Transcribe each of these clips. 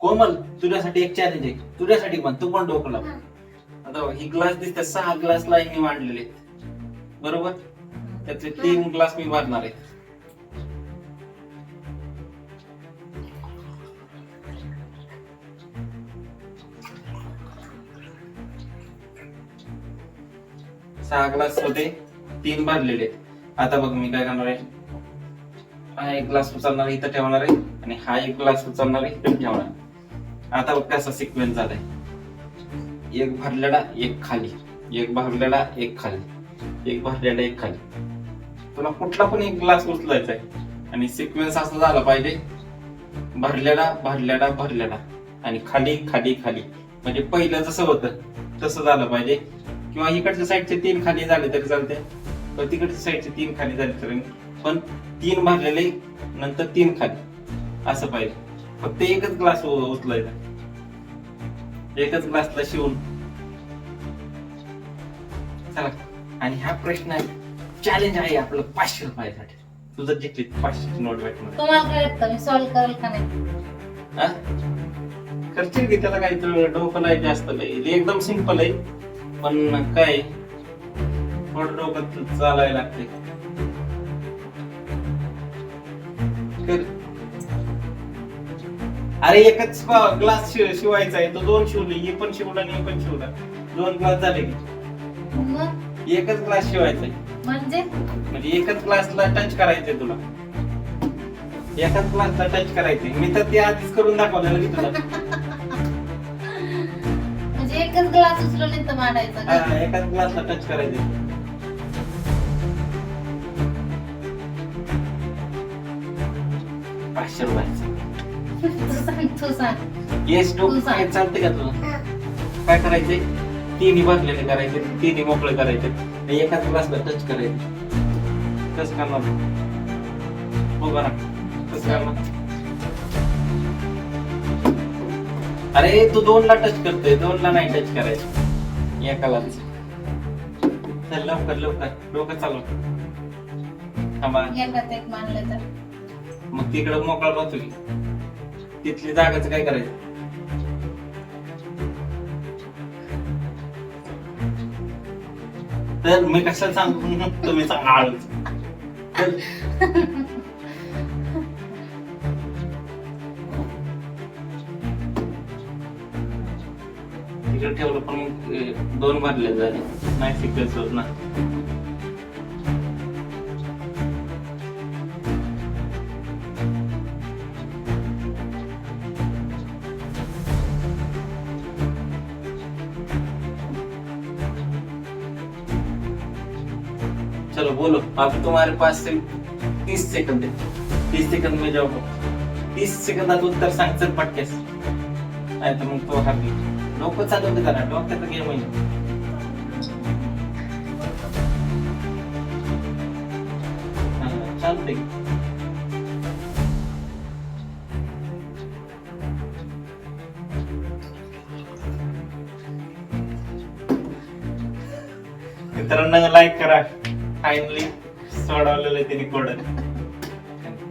कोमल तुझ्यासाठी एक चॅलेंज आहे, तुझ्यासाठी पण, तू पण डोकं लाव. आता ही ग्लास दिसतात, 6 ग्लास लाईनी मांडलेले आहेत बरोबर. त्यातले 3 ग्लास मी भरणार आहे. सहा ग्लास होते, 3 भरलेले. आता बघ मी काय करणार आहे, हा एक ग्लास उचलणार आहे, इथं ठेवणार आहे, आणि हा एक ग्लास उचलणार आहे, इथं ठेवणार आहे. आता बघ कसा सिक्वेन्स झालाय, एक भरलेला एक खाली, एक भरलेला एक खाली, एक भरलेला एक खाली. तुला कुठला पण एक ग्लास उचलायचा आहे आणि सिक्वेन्स असा झाला पाहिजे, भरलेला भरलेला भरलेला आणि खाली खाली खाली. म्हणजे पहिलं जसं होतं तसं झालं पाहिजे. किंवा इकडच्या साईडचे 3 खाली झाले तरी चालते, पण तिकडच्या साईडचे 3 खाली झाले तरी, पण 3 भरलेले नंतर 3 खाली असं पाहिजे. फक्त एकच ग्लास उचलायचा, एकच ग्लासला शिवून. चला, आणि हा प्रश्न आहे, चॅलेंज आहे आपलं 500 रुपयासाठी. तुझं जिंकली 500 नोट भेटणार. तुम्हाला काय वाटतं मी सॉल्व्ह करेल का नाही? हा? करशील की त्याला काही डोकं नाही जास्त काही, एकदम सिंपल आहे, पण काय थोडं डोकं चालायला लागते. अरे एकच ग्लास शिवायचा आहे, तो 2 शिवले, हे पण शिवला आणि हे पण शिवला, 2 ग्लास झाले की. मग एकच ग्लास शिवायचा आहे, म्हणजे एकच ग्लासला टच करायचंय तुला, एकाच ग्लासला टच करायचंय. मी तर ते आधीच करून दाखवलेलं की तुला. म्हणजे एकच ग्लास उचलून इथं मांडायचा का? हा, एकाच ग्लासला टच करायचंय. ₹500. तू सांग. येस, तू सांग. काय चालते का तुला? काय करायचंय, 3 भरलेले करायचे, 3 मोकळे करायचे, आणि एकाच ग्लासला टच करायचं. कसं करणार हो बघा, कसं करणार? अरे तू 2 ला टच करतोय, 2 ला नाही टच करायचं, एकालाच. चल लवकर लवकर, डोकं चालव. थांबा, एकात एक मानलं तर मग तिकडं मोकळा राहतो की, तिथली जागाच काय करायचं. तर मी कशाला सांगू, तुम्ही सांगा आळूच. तिकडे ठेवलं पण 2 भरले झाले, नाही सिक्वेन्स होत ना. चलो बोलो, अभी तुम्हारे पास से 30 सेकंद है, 30 सेकंद में जाओ. 30 सेकंदात उत्तर सांग चल पटकेस, नाही तर मग तो हरली. डोकं चालवते जरा, डोक्याचा गेम आहे. चालतंय. मित्रांनो लाईक करा, फायनली सोडवलेलं आहे तिने कोड.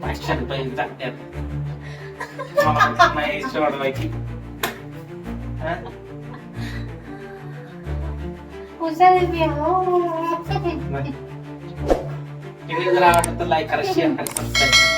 500 रुपये जात्यात, मला नाही सोडवायची. हुशार आहे मी, हो. व्हिडिओ जर आवडला तर लाईक करा, शेअर करा, सबस्क्राईब करा.